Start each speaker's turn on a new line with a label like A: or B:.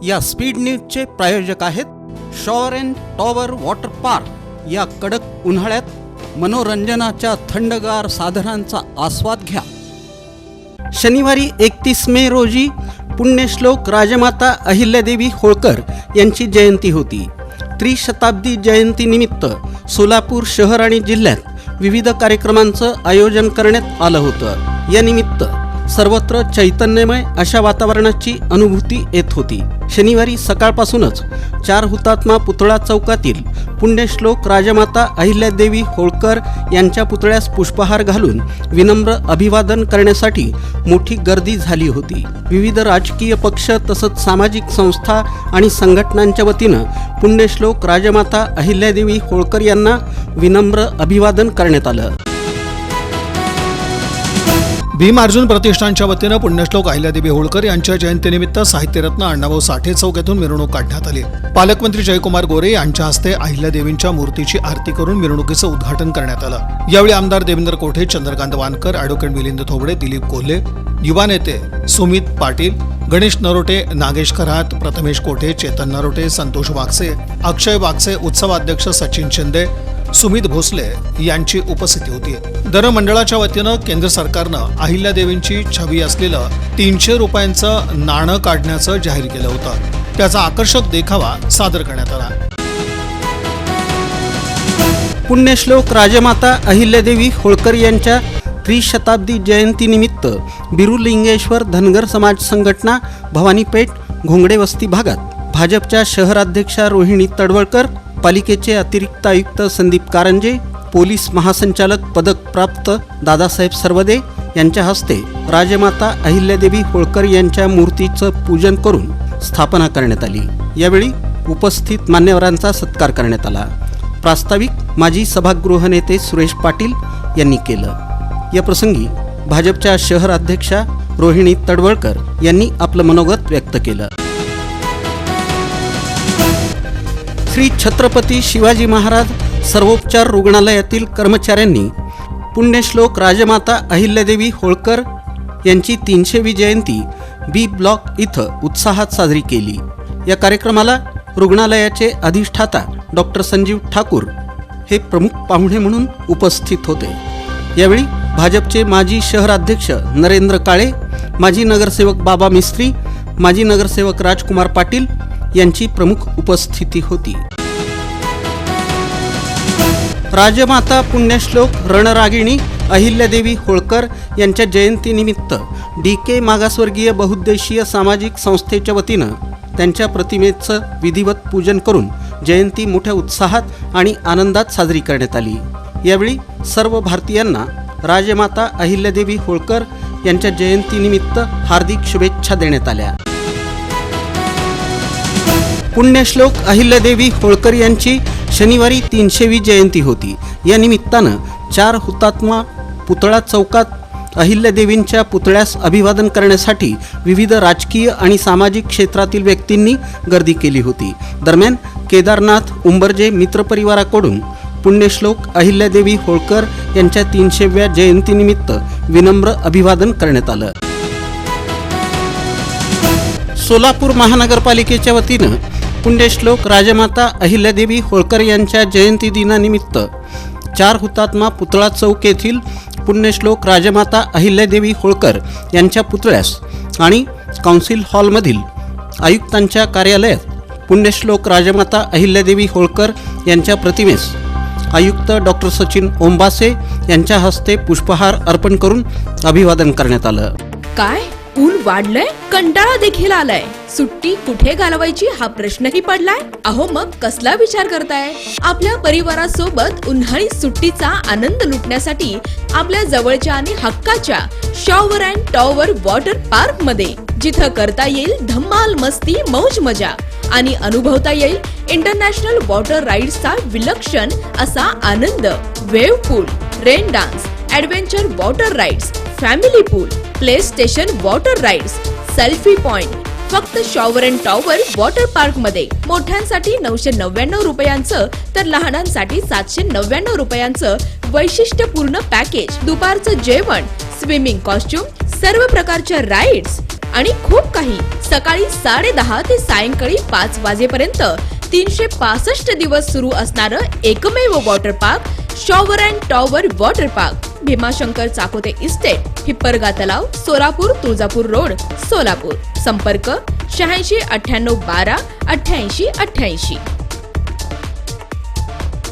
A: या स्पीड न्यूजचे प्रायोजक आहेत shower and tower water park. या कडक उन्हाळ्यात मनोरंजनाच्या थंडगार साधनांचा आस्वाद घ्या। शनिवारी 31 मे रोजी पुण्यश्लोक राजमाता अहिल्यादेवी होळकर यांची जयंती होती। त्रिशताब्दी जयंतीनिमित्त सोलापूर शहर आणि जिल्ह्यात विविध कार्यक्रमांचं आयोजन करण्यात आलं होतं। या निमित्त सर्वत्र चैतन्यमय अशा वातावरणाची अनुभूती येत होती। शनिवारी सकाळपासूनच 4 हुतात्मा पुतळा चौकातील पुण्यश्लोक राजमाता अहिल्यादेवी होळकर यांच्या पुतळ्यास पुष्पहार घालून विनम्र अभिवादन करण्यासाठी मोठी गर्दी झाली होती। विविध राजकीय पक्ष तसंच सामाजिक संस्था आणि संघटनांच्या वतीनं पुण्यश्लोक राजमाता अहिल्यादेवी होळकर यांना विनम्र अभिवादन करण्यात आलं।
B: भीम अर्जुन प्रतिष्ठानच्या वतीनं पुण्यश्लोक अहिल्यादेवी होळकर यांच्या जयंतीनिमित्त साहित्यरत्न अण्णाभाऊ साठे चौक येथून मिरवणूक काढण्यात आली। पालकमंत्री जयकुमार गोरे यांच्या हस्ते अहिल्यादेवींच्या मूर्तीची आरती करून मिरवणुकीचं उद्घाटन करण्यात आलं। यावेळी आमदार देवेंद्र कोठे, चंद्रकांत वानकर, ॲडव्होकेट मिलिंद थोबडे, दिलीप कोल्हे, युवा नेते सुमित पाटील, गणेश नरोटे, नागेश खरात, प्रथमेश कोठे, चेतन नरोटे, संतोष वागसे, अक्षय वागसे, उत्सवाध्यक्ष सचिन शिंदे, सुमित भोसले यांची उपस्थिती होती। दर मंडळाच्या वतीनं केंद्र सरकारनं अहिल्यादेवींची छबी असलेलं 300 रुपयांचं नाणं काढण्याचं जाहीर केलं होतं। त्याचा आकर्षक देखावा सादर करण्यात आला।
A: पुण्यश्लोक राजमाता अहिल्यादेवी होळकर यांच्या त्रिशताब्दी जयंतीनिमित्त बिरुलिंगेश्वर धनगर समाज संघटना भवानीपेठ घोंगडे वस्ती भागात भाजपच्या शहराध्यक्षा रोहिणी तडवळकर, पालिकेचे अतिरिक्त आयुक्त संदीप कारंजे, पोलीस महासंचालक पदक प्राप्त दादासाहेब सरवदे यांच्या हस्ते राजमाता अहिल्यादेवी होळकर यांच्या मूर्तीचं पूजन करून स्थापना करण्यात आली। यावेळी उपस्थित मान्यवरांचा सत्कार करण्यात आला। प्रास्ताविक माजी सभागृह नेते सुरेश पाटील यांनी केलं। या प्रसंगी भाजपच्या शहर अध्यक्षा रोहिणी तडवळकर यांनी आपलं मनोगत व्यक्त केलं। श्री छत्रपती शिवाजी महाराज सर्वोपचार रुग्णालयातील कर्मचाऱ्यांनी पुण्यश्लोक राजमाता अहिल्यादेवी होळकर यांची 300वी जयंती बी ब्लॉक इथं उत्साहात साजरी केली। या कार्यक्रमाला रुग्णालयाचे अधिष्ठाता डॉक्टर संजीव ठाकूर हे प्रमुख पाहुणे म्हणून उपस्थित होते। यावेळी भाजपचे माजी शहराध्यक्ष नरेंद्र काळे, माजी नगरसेवक बाबा मिस्त्री, माजी नगरसेवक राजकुमार पाटील यांची प्रमुख उपस्थिती होती। राजमाता पुण्यश्लोक रणरागिणी अहिल्यादेवी होळकर यांच्या जयंतीनिमित्त DK मागासवर्गीय बहुउद्देशीय सामाजिक संस्थेच्या वतीनं त्यांच्या प्रतिमेचं विधिवत पूजन करून जयंती मोठ्या उत्साहात आणि आनंदात साजरी करण्यात आली। यावेळी सर्व भारतीयांना राजमाता अहिल्यादेवी होळकर यांच्या जयंतीनिमित्त हार्दिक शुभेच्छा देण्यात आल्या। पुण्यश्लोक अहिल्यादेवी होळकर यांची शनिवारी 300वी जयंती होती। या निमित्तानं 4 हुतात्मा पुतळा चौकात अहिल्यादेवींच्या पुतळ्यास अभिवादन करण्यासाठी विविध राजकीय आणि सामाजिक क्षेत्रातील व्यक्तींनी गर्दी केली होती। दरम्यान केदारनाथ उंबर्जे मित्रपरिवाराकडून पुण्यश्लोक अहिल्यादेवी होळकर यांच्या 300व्या जयंतीनिमित्त विनम्र अभिवादन करण्यात आलं। सोलापूर महानगरपालिकेच्या वतीनं पुण्यश्लोक राजमाता अहिल्यादेवी होळकर यांच्या जयंती दिनानिमित्त 4 हुतात्मा पुतळा चौक येथील पुण्यश्लोक राजमाता अहिल्यादेवी होळकर यांच्या पुतळ्यास आणि काउन्सिल हॉलमधील आयुक्तांच्या कार्यालयात पुण्यश्लोक राजमाता अहिल्यादेवी होळकर यांच्या प्रतिमेस आयुक्त डॉक्टर सचिन ओंबासे यांच्या हस्ते पुष्पहार अर्पण करून अभिवादन करण्यात आलं।
C: काय ऊन वाढलंय, कंटाळा देखील आलाय, सुट्टी कुठे घालवायची हा प्रश्नही पडलाय। अहो मग कसला विचार करताय? आपल्या परिवारासोबत उन्हाळी सुट्टीचा आनंद लुटण्यासाठी आपल्या जवळच्या आणि हक्काच्या shower and tower water park मध्ये, जिथं करता येईल धम्माल मस्ती मौज मजा आणि अनुभवता येईल इंटरनॅशनल वॉटर राईड्सचा विलक्षण असा आनंद। Wave pool, rain dance, adventure water rides, family pool, play station water rides, selfie point फक्त shower and tower water park मध्ये। मोठ्यांसाठी 999 रुपयांचं तर लहानांसाठी 799 रुपयांचं वैशिष्ट्यपूर्ण पॅकेज। दुपारचं जेवण, स्विमिंग कॉस्ट्युम, सर्व प्रकारच्या राईड्स, आणि खूप काही सकाळी 10:30 ते सायंकाळी 5 वाजेपर्यंत 365 दिवस सुरू असणारं एकमेव water park shower and tower water park, Bhimashankar Chakote estate, Hipparga तलाव, सोलापूर तुळजापूर रोड, सोलापूर. संपर्क 86 98 12 88 88.